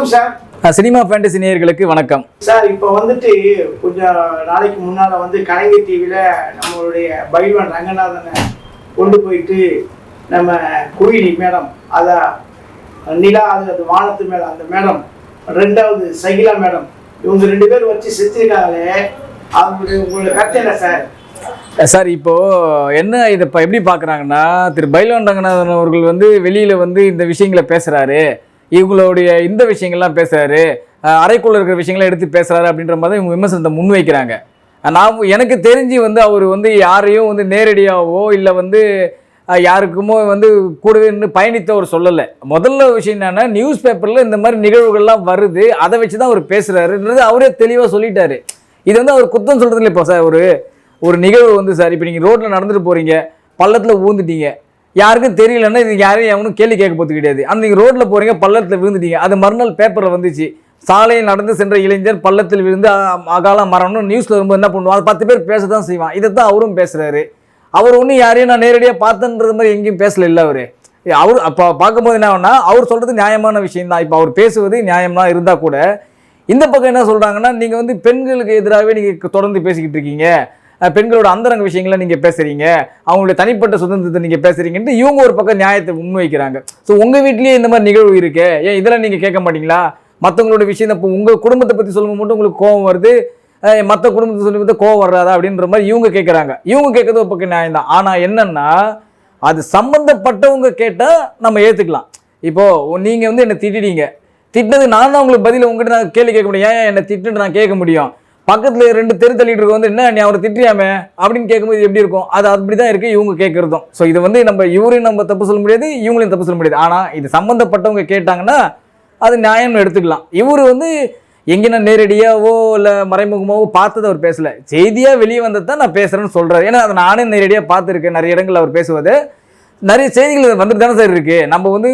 வணக்கம் sir. Cinema fantasy நேயர்களுக்கு வணக்கம் சார். இப்போ வந்துட்டு கொஞ்சம் நாளைக்கு முன்னால் வந்து கலைஞர் டிவியில் நம்மளுடைய பைல்வான் ரங்கநாதனை கொண்டு போயிட்டு நம்ம குயிலி மேடம், அதை நிலா, அது வானத்து மேடம், அந்த மேடம், ரெண்டாவது சகிலா மேடம், இவங்க 2 பேர் வச்சு செஞ்சிருக்காங்களே, உங்களுடைய கருத்து என்ன சார்? சார் இப்போ என்ன இதை இப்போ எப்படி பார்க்குறாங்கன்னா, திரு பைல்வான் ரங்கநாதன் அவர்கள் வந்து வெளியில் வந்து இந்த விஷயங்களை பேசுகிறாரு, இவங்களுடைய இந்த விஷயங்கள்லாம் பேசுகிறாரு, அறைக்குள்ள இருக்கிற விஷயங்கள்லாம் எடுத்து பேசுகிறாரு அப்படின்ற மாதிரி இவங்க விமர்சனத்தை முன்வைக்கிறாங்க. எனக்கு தெரிஞ்சு வந்து அவர் வந்து யாரையும் வந்து நேரடியாகவோ இல்லை வந்து யாருக்குமோ வந்து கூடவே நின்று பயணித்தவர் சொல்லலை. முதல்ல விஷயம் என்னென்னா, நியூஸ் பேப்பரில் இந்த மாதிரி நிகழ்வுகள்லாம் வருது, அதை வச்சு தான் அவர் பேசுகிறாருன்றது அவரே தெளிவாக சொல்லிட்டாரு. இது வந்து அவர் குத்தம் சொல்கிறது இல்லை. இப்போ சார் ஒரு நிகழ்வு வந்து சார், இப்போ நீங்கள் ரோட்டில் நடந்துட்டு போகிறீங்க, பள்ளத்தில் ஊந்துட்டீங்க, யாருக்கும் தெரியலன்னா இது யாரையும் எவனும் கேள்வி கேட்க போகிறது கிடையாது. ஆனால் நீங்கள் ரோட்டில் போகிறீங்க, பள்ளத்தில் விழுந்துட்டீங்க, அது மறுநாள் பேப்பரில் வந்துச்சு, சாலையில் நடந்து சென்ற இளைஞர் பள்ளத்தில் விழுந்து அகால மரணம்னு நியூஸில் வரும்போது என்ன பண்ணுவான், அது 10 பேர் பேச தான் செய்வான். இதை தான் அவரும் பேசுகிறாரு. அவர் ஒன்றும் யாரையும் நான் நேரடியாக பார்த்தன்றது மாதிரி எங்கேயும் பேசல இல்லை. அவர் அப்போ பார்க்கும்போது என்ன ஆகுனா, அவர் சொல்கிறது நியாயமான விஷயம் தான். இப்போ அவர் பேசுவது நியாயமாக இருந்தால் கூட இந்த பக்கம் என்ன சொல்கிறாங்கன்னா, நீங்கள் வந்து பெண்களுக்கு எதிராகவே நீங்கள் தொடர்ந்து பேசிக்கிட்டு இருக்கீங்க, பெண்களோட அந்தரங்க விஷயங்களை நீங்கள் பேசுகிறீங்க, அவங்களுடைய தனிப்பட்ட சுதந்திரத்தை நீங்கள் பேசுகிறீங்கன்ட்டு இவங்க ஒரு பக்கம் நியாயத்தை முன்வைக்கிறாங்க. ஸோ உங்கள் வீட்லேயே இந்த மாதிரி நிகழ்வு இருக்கு, ஏன் இதெல்லாம் நீங்கள் கேட்க மாட்டீங்களா? மற்றவங்களோட விஷயம் இப்போ உங்கள் குடும்பத்தை பற்றி சொல்லும்போது மட்டும் உங்களுக்கு கோவம் வருது, மற்ற குடும்பத்தை சொல்லும்போது கோவம் வராதா அப்படின்ற மாதிரி இவங்க கேட்குறாங்க. இவங்க கேட்கறது ஒரு பக்கம் நியாயம் தான். ஆனால் என்னன்னா, அது சம்மந்தப்பட்டவங்க கேட்டால் நம்ம ஏற்றுக்கலாம். இப்போது நீங்கள் வந்து என்னை திட்டினது நான் தான் உங்களுக்கு பதில் உங்ககிட்ட நான் கேள்வி கேட்க முடியும். ஏன் என்னை திட்டுன்னு நான் கேட்க முடியும். பக்கத்தில் 2 தெரு தள்ளிட்டு இருக்க வந்து என்ன நீ அவரை திட்டியாமே அப்படின்னு கேட்கும்போது எப்படி இருக்கும்? அது அப்படி தான் இருக்குது இவங்க கேட்குறதும். ஸோ இது வந்து இவரையும் நம்ம தப்பு சொல்ல முடியாது, இவங்களையும் தப்பு சொல்ல முடியாது. ஆனால் இது சம்மந்தப்பட்டவங்க கேட்டாங்கன்னா அது நியாயம்னு எடுத்துக்கலாம். இவர் வந்து எங்கேனா நேரடியாகவோ இல்லை மறைமுகமாகவோ பார்த்தது அவர் பேசலை, செய்தியாக வெளியே வந்தது தான் நான் பேசுகிறேன்னு சொல்கிறார். ஏன்னா அதை நானே நேரடியாக பார்த்துருக்கேன், நிறைய இடங்களில் அவர் பேசுவது நிறைய செய்திகள் வந்துட்டு தானே சார் இருக்குது. நம்ம வந்து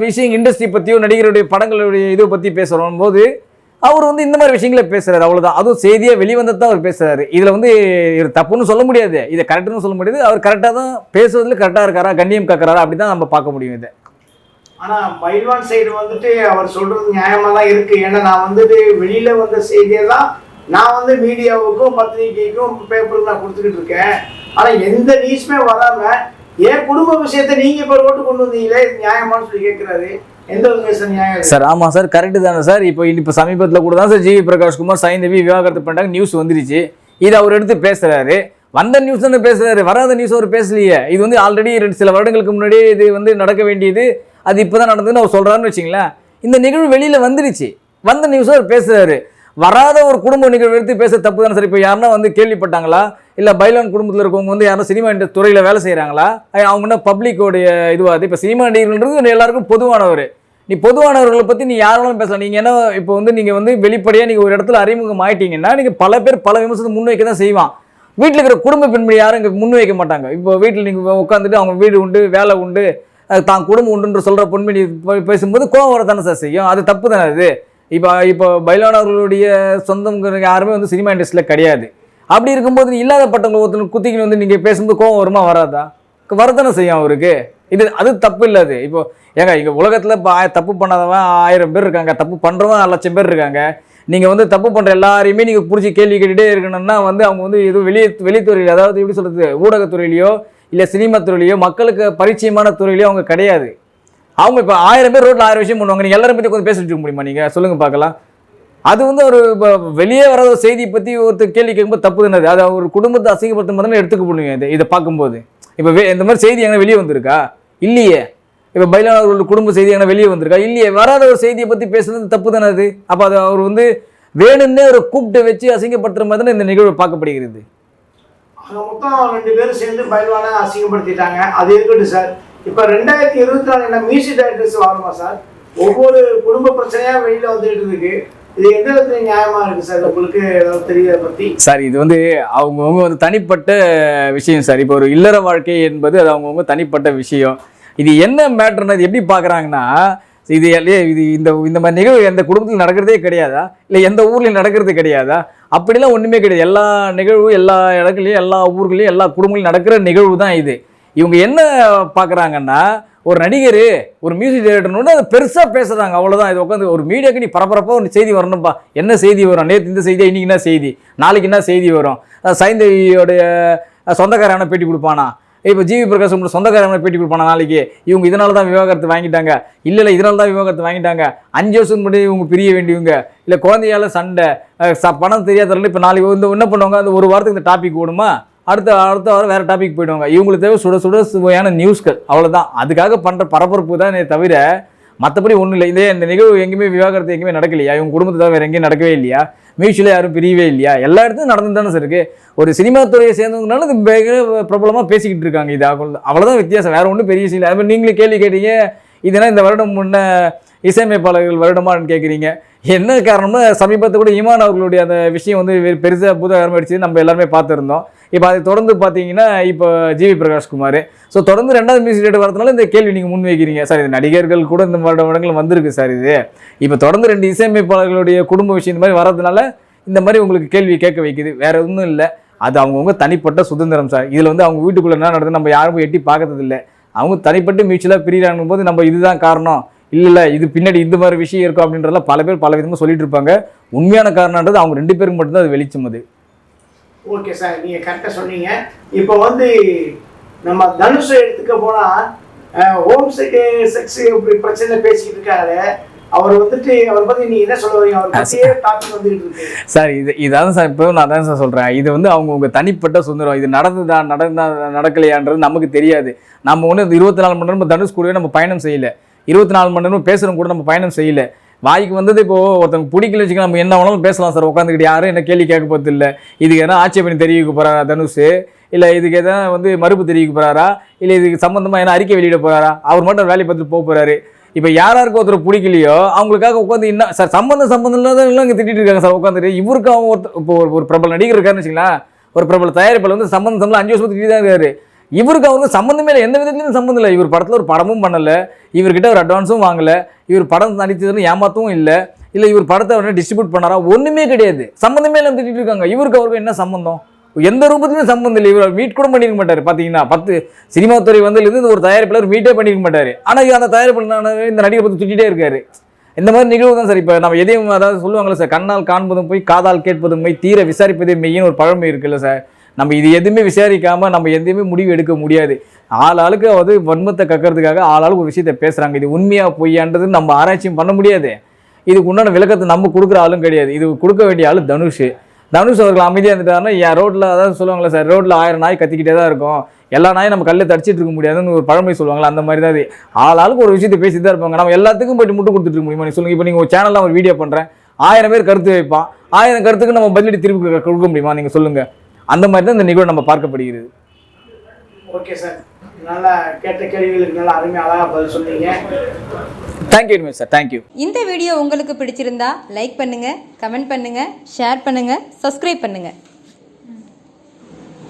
விஷயம் இண்டஸ்ட்ரி பற்றியோ நடிகருடைய படங்களுடைய இதை பற்றி பேசுகிறோம் போது அவர் வந்து இந்த மாதிரி விஷயங்களை பேசுகிறாரு, அவ்வளோதான். அதுவும் செய்தியாக வெளிவந்தது தான் அவர் பேசுகிறாரு. இதில் வந்து தப்புன்னு சொல்ல முடியாது, இதை கரெக்டுன்னு சொல்ல முடியாது. அவர் கரெக்டாக தான் பேசுவதில் கரெக்டாக இருக்காரா, கண்ணியம் காக்கிறாரா, அப்படி தான் நம்ம பார்க்க முடியும் இதை. ஆனால் பைல்வான் சைடு வந்துட்டு அவர் சொல்கிறது நியாயமாக தான் இருக்குது. ஏன்னா நான் வந்துட்டு வெளியில் வந்த செய்தியை தான் நான் வந்து மீடியாவுக்கும் பத்திரிகைக்கும் பேப்பருக்கு நான் கொடுத்துக்கிட்டு இருக்கேன். ஆனால் எந்த நியூஸுமே வராமல் என் குடும்ப விஷயத்தை நீங்கள் இப்போ ரோட்டு கொண்டு வந்தீங்களே, இது நியாயமானு சொல்லி கேட்குறாரு. எந்த ஒரு நியாயம் சார்? ஆமாம் சார், கரெக்டு தானே சார். இப்போ சமீபத்தில் கூட தான் சார் ஜிவி பிரகாஷ்குமார் சைந்தவி விவாகரத்து பண்ணிட்டாங்க நியூஸ் வந்துருச்சு. இது அவர் எடுத்து பேசுகிறாரு. வந்த நியூஸ் தானே பேசுகிறாரு, வராத நியூஸ் அவர் பேசலையே. இது வந்து ஆல்ரெடி சில வருடங்களுக்கு முன்னாடியே இது வந்து நடக்க வேண்டியது, அது இப்போ தான் நடந்ததுன்னு அவர் சொல்கிறாருன்னு வச்சிங்களேன். இந்த நிகழ்வு வெளியில் வந்துருச்சு, வந்த நியூஸை அவர் பேசுகிறாரு. வராத ஒரு குடும்ப நிகழ்வு எடுத்து பேச தப்பு தானே சார். இப்போ யாருன்னா வந்து கேள்விப்பட்டாங்களா, இல்லை பைல்வான் குடும்பத்தில் இருக்கவங்க வந்து யாரும் சினிமா துறையில் வேலை செய்கிறாங்களா, அவங்கன்னா பப்ளிக்கோடைய இதுவாது. இப்போ சினிமா நடிகர்கள்ன்றது எல்லாருக்கும் பொதுவானவர். நீ பொதுவானவர்களை பற்றி நீ யாராலும் பேசலாம். நீங்கள் என்ன இப்போ வந்து நீங்கள் வந்து வெளிப்படையாக நீங்கள் ஒரு இடத்துல அறிமுகம் ஆகிட்டீங்கன்னா நீங்கள் பல பேர் பல விமர்சனத்தை முன்வைக்க தான் செய்வான். வீட்டில் இருக்கிற குடும்ப பெண்மணி யாரும் இங்கே முன்வைக்க மாட்டாங்க. இப்போ வீட்டில் நீங்கள் உட்காந்துட்டு அவங்க வீடு உண்டு, வேலை உண்டு, தான் குடும்பம் உண்டுன்ற சொல்கிற பெண்மணி பேசும்போது கோவம் வர தானே சார் செய்யும். அது தப்பு தானே அது. இப்போ பைல்வான் அவர்களுடைய சொந்தம் யாருமே வந்து சினிமா இண்டஸ்ட்ரியில் கிடையாது. அப்படி இருக்கும்போது இல்லாதப்பட்டவங்க ஒருத்தர் குத்திக்கின்னு வந்து நீங்கள் பேசும்போது கோவம் வருமா, வராதா? வரதானே செய்யும் அவருக்கு. அது தப்பு இல்லை. அது இப்போ ஏங்க இங்கே உலகத்தில் இப்போ தப்பு பண்ணாதவன் 1000 பேர் இருக்காங்க, தப்பு பண்ணுறவன் 1,00,000 பேர் இருக்காங்க. நீங்கள் வந்து தப்பு பண்ணுற எல்லாரையுமே நீங்கள் பிடிச்சி கேள்வி கேட்டுகிட்டே இருக்கணும்னா வந்து அவங்க வந்து எதுவும் வெளித்துறையில், அதாவது எப்படி சொல்கிறது, ஊடகத்துறையிலையோ இல்லை சினிமா துறையிலையோ மக்களுக்கு பரிச்சயமான துறையிலையோ அவங்க கிடையாது. அவங்க இப்போ 1000 பேர் ரோட்டில் 1000 விஷயம் பண்ணுவாங்க. நீங்கள் எல்லாரும் பற்றி கொஞ்சம் பேசிட்டு இருக்க முடியுமா? நீங்கள் சொல்லுங்கள் பார்க்கலாம். அது வந்து ஒரு இப்போ வெளியே வராத ஒரு செய்தியை பற்றி ஒருத்தர் கேள்வி கேட்கும்போது தப்பு தானே. அது ஒரு குடும்பத்தை அசிங்கப்படுத்தும் போது எடுத்துக்க முடியும். இதை பார்க்கும்போது இப்போ இந்த மாதிரி செய்தி எங்கே வெளியே வந்திருக்கா? இல்லையே. இப்போ பைல்வான் அவர்களோட குடும்ப செய்தி எங்கே வெளியே வந்திருக்கா? இல்லையே. வராத ஒரு செய்தியை பற்றி பேசுறது தப்பு தானே அது. அப்போ அது அவர் வந்து வேணும்னே ஒரு கூப்பிட்டு வச்சு அசிங்கப்படுத்துகிற மாதிரி தானே இந்த நிகழ்வு பார்க்கப்படுகிறது. மொத்தம் 2 பேரும் சேர்ந்து பைல்வானை அசிங்கப்படுத்திட்டாங்க. அது இருக்கட்டும் சார். இப்போ 2024 என்ன மியூசிக் டைரக்டர்ஸ் வருமா சார்? ஒவ்வொரு குடும்ப பிரச்சனையாக வெளியில் வந்துட்டு இருக்கு. இது எந்த விதத்துல நியாயமா இருக்கு சார்? உங்களுக்கு ஏதாவது தெரியறத பற்றி சார்? இது வந்து அவங்கவுங்க வந்து தனிப்பட்ட விஷயம் சார். இப்போ ஒரு இல்லற வாழ்க்கை என்பது அது அவங்கவுங்க தனிப்பட்ட விஷயம். இது என்ன மேட்டர்னா, இது எப்படி பார்க்குறாங்கன்னா, இது இந்த மாதிரி நிகழ்வு எந்த குடும்பத்தில் நடக்கிறதே கிடையாதா, இல்லை எந்த ஊர்லேயும் நடக்கிறது கிடையாதா? அப்படிலாம் ஒன்றுமே கிடையாது. எல்லா நிகழ்வும் எல்லா இடங்களையும் எல்லா ஊர்களையும் எல்லா குடும்பங்களையும் நடக்கிற நிகழ்வு தான் இது. இவங்க என்ன பார்க்குறாங்கன்னா, ஒரு நடிகர் ஒரு மியூசிக் டைரக்டர்னு அதை பெருசாக பேசுகிறாங்க, அவ்வளோதான். இது உட்காந்து ஒரு மீடியாவுக்கு நீ பரபரப்பாக ஒரு செய்தி வரணும்ப்பா, என்ன செய்தி வரும், நேற்று இந்த செய்தி, இன்றைக்கி என்ன செய்தி, நாளைக்கு என்ன செய்தி வரும், சைந்தவியோடைய சொந்தக்காரன பேட்டி கொடுப்பானா, இப்போ ஜிவி பிரகாஷ் சொந்தக்காரன பேட்டி கொடுப்பானா நாளைக்கு, இவங்க இதனால தான் விவாகரத்து வாங்கிட்டாங்க, இல்லை இதனால தான் விவாகரத்து வாங்கிட்டாங்க, 5 வருஷம் முன்னாடி இவங்க பிரிய வேண்டியவங்க, இல்லை குழந்தையால் சண்டை, பணம் தெரியாதவர்கள் இப்போ நாளைக்கு வந்து என்ன பண்ணுவாங்க, அந்த ஒரு வாரத்துக்கு இந்த டாபிக் ஓடுமா, அடுத்த வாரம் வேறு டாபிக் போயிடுவாங்க. இவங்களுக்கு தேவை சுட சுட சுவையான நியூஸ்கள், அவ்வளோதான். அதுக்காக பண்ணுற பரபரப்பு தான் தவிர மற்றபடி ஒன்றும் இல்லை. இந்த நிகழ்வு எங்கேயுமே விவாகரத்து எங்கேயுமே நடக்கலையா, இவங்க குடும்பத்தை தவிர வேறு எங்கேயும் நடக்கவே இல்லையா, மியூச்சுவலாக யாரும் பிரியவே இல்லையா, எல்லா இடத்துலையும் நடந்து தானே சார் இருக்குது. ஒரு சினிமா துறையை சேர்ந்தவங்கனால இது பிரபலமாக பேசிக்கிட்டு இருக்காங்க, இது அவ்வளோதான் வித்தியாசம், வேறு ஒன்றும் பெரிய விஷயம் இல்லை. அதுமாதிரி நீங்களே கேள்வி கேட்டீங்க, இதனால் இந்த வருடம் முன்ன இசையமைப்பாளர்கள் வருடமானு கேட்குறீங்க. என்ன காரணம்னா சமீபத்தில் கூட இமான் அவர்களுடைய அந்த விஷயம் வந்து பெருசாக பூதாகரமாக அடிச்சு நம்ம எல்லாருமே பார்த்துருந்தோம். இப்போ அதை தொடர்ந்து பார்த்தீங்கன்னா இப்போ ஜிவி பிரகாஷ்குமார், ஸோ தொடர்ந்து 2வது மியூசிக் டைரக்டர் வரதுனால இந்த கேள்வி நீங்கள் முன் வைக்கிறீங்க சார். இது நடிகர்கள் கூட இந்த வருடங்கள் வந்திருக்கு சார். இது இப்போ தொடர்ந்து 2 இசையமைப்பாளர்களுடைய குடும்ப விஷயம் இந்த மாதிரி வர்றதுனால இந்த மாதிரி உங்களுக்கு கேள்வி கேட்க வைக்குது, வேறு ஒன்றும் இல்லை. அது அவங்கவுங்க தனிப்பட்ட சுதந்திரம் சார். இதில் வந்து அவங்க வீட்டுக்குள்ளே என்ன நடக்குது நம்ம யாரும் எட்டி பார்க்கறது இல்லை. அவங்க தனிப்பட்டு மியூச்சுவலாக பிரிகிறாங்கும் போது நம்ம இதுதான் காரணம், இல்லை இது பின்னாடி இந்த மாதிரி விஷயம் இருக்கும் அப்படின்றதெல்லாம் பல பேர் பல விதமாக சொல்லிட்டு இருப்பாங்க. உண்மையான காரணன்றது அவங்க 2 பேருக்கு மட்டும்தான் அது வெளிச்சம். அது ஓகே சார், நீங்கள் கரெக்டாக சொன்னீங்க. இப்போ வந்து நம்ம தனுஷை எடுத்துக்க போனால் ஹோம் செக்ஸ் இப்படி பிரச்சனை பேசிக்கிட்டு இருக்காரு. அவர் வந்துட்டு அவர் பற்றி நீங்கள் என்ன சொல்ல வரீங்க, அவர் பற்றியே டாபிக் வந்துகிட்டு இருக்கு சார். இதான் சார் இப்போ நான் தான் சார் சொல்கிறேன், இது வந்து அவங்க தனிப்பட்ட சுதந்திரம். இது நடக்கலையான்றது நமக்கு தெரியாது. நம்ம ஒன்று 24 மணி நேரம் தனுஷ் கூடவே நம்ம பயணம் செய்யலை, 24 மணி நேரம் பேசுகிறவங்க கூட நம்ம பயணம் செய்யலை. வாய்க்கு வந்தது இப்போது ஒருத்தவங்க பிடிக்கல வச்சுக்கலாம், நம்ம என்ன வேணாலும் பேசலாம் சார் உட்காந்துக்கிட்டு, யாரும் என்ன கேள்வி கேட்க போகிறது இல்லை. இதுக்கு எதனா ஆட்சேபனை தெரிவிக்க போகிறாரா தனுஷ், இல்லை இதுக்கு எதனா வந்து மறுப்பு தெரிவிக்க போகிறாரா, இல்லை இதுக்கு சம்மந்தமாக என்ன அறிக்கை வெளியிட போகிறாரா, அவர் மட்டும் வேலையை பார்த்துட்டு போக போகிறாரு. இப்போ யாராருக்கு ஒருத்தர் பிடிக்கலையோ அவங்களுக்காக உட்காந்து என்ன சார் சம்மந்தம் இல்லாதவங்களாம் இங்கே திட்டிட்டு இருக்காங்க சார் உட்காந்துட்டு. இவருக்கு அவங்க இப்போ ஒரு பிரபல நடிகர் இருக்காருன்னு வச்சுக்கலாம், ஒரு பிரபல தயாரிப்பாளர் வந்து சம்மந்தம் 5 வருஷம் திட்டி தான் இருக்காரு. இவருக்கு அவங்க சம்மந்தமே இல்லை, எந்த விதத்துலையும் சம்மந்தம் இல்லை. இவர் படத்தில் ஒரு படமும் பண்ணலை, இவர்கிட்ட ஒரு அட்வான்ஸும் வாங்கலை, இவர் படம் நடித்ததுன்னு ஏமாற்றவும் இல்லை, இவர் படத்தை வந்து டிஸ்ட்ரிபியூட் பண்ணாரா, ஒன்றுமே கிடையாது. சம்மந்தமே இல்லை திட்டிட்டு இருக்காங்க. இவருக்கு அவருக்கு என்ன சம்மந்தம், எந்த ரூபத்துலையும் சம்மந்தம் இல்லை. இவர் மீட் கூட பண்ணிருக்க மாட்டார். பார்த்தீங்கன்னா 10 சினிமா துறை வந்து ஒரு தயாரிப்பாளர் மீட்டே பண்ணிருக்க மாட்டார். ஆனால் அந்த தயாரிப்பாளர் இந்த நடிகரை பற்றி திட்டிகிட்டே இருக்காரு. இந்த மாதிரி நிகழ்வு தான் சார். இப்போ நம்ம எதையும் அதாவது சொல்லுவாங்களே சார், கண்ணால் காண்பதும் போய் காதால் கேட்பதும் மெய், தீர விசாரிப்பதே மெய்யின்னு ஒரு பழமை இருக்குல்ல சார். நம்ம இது எதுவுமே விசாரிக்காமல் நம்ம எதுவுமே முடிவு எடுக்க முடியாது. ஆளுக்கு வந்து வன்மத்தை கக்கிறதுக்காக ஆளுக்கு ஒரு விஷயத்தை பேசுகிறாங்க. இது உண்மையாக பொய்யான்றது நம்ம ஆராய்ச்சியும் பண்ண முடியாது. இதுக்கு உண்டான விளக்கத்தை நம்ம கொடுக்குற ஆளும் கிடையாது. இது கொடுக்க வேண்டிய ஆள் தனுஷ் அவர்கள் அமைதியாக இருந்துட்டாருன்னா என் ரோட்டில் அதாவது சொல்லுவாங்களே சார், ரோட்டில் 1000 நாய் கத்திக்கிட்டே தான் இருக்கும், எல்லா நாயும் நம்ம கல்லை தடிச்சிட்டு இருக்க முடியாதுன்னு ஒரு பழமொழி சொல்லுவாங்களா, அந்த மாதிரி தான் அது. ஆளுக்கு ஒரு விஷயத்தை பேசி தான் இருப்பாங்க. நம்ம எல்லாத்துக்கும் போய்ட்டு முட்டு கொடுத்துட்டு இருக்க முடியுமா சொல்லுங்கள். இப்போ நீங்கள் ஒரு சேனலில் ஒரு வீடியோ பண்ணுறேன், 1000 பேர் கருத்து வைப்பான், 1000 கருத்துக்கு நம்ம பதிலடி திருப்பி கொடுக்க முடியுமா நீங்கள் சொல்லுங்கள். அந்த மாதிரி தான் இந்த நிகழ்வு நம்ம பார்க்கப்படுகிறது. ஓகே சார், நல்லா கேட்ட கேள்விகளுக்கு நல்லா அருமையாக அழகாக பதில் சொன்னீங்க. Thank you very much sir, thank you. இந்த வீடியோ உங்களுக்கு பிடிச்சிருந்தா லைக் பண்ணுங்கள், கமெண்ட் பண்ணுங்கள், ஷேர் பண்ணுங்கள், சப்ஸ்கிரைப் பண்ணுங்கள்.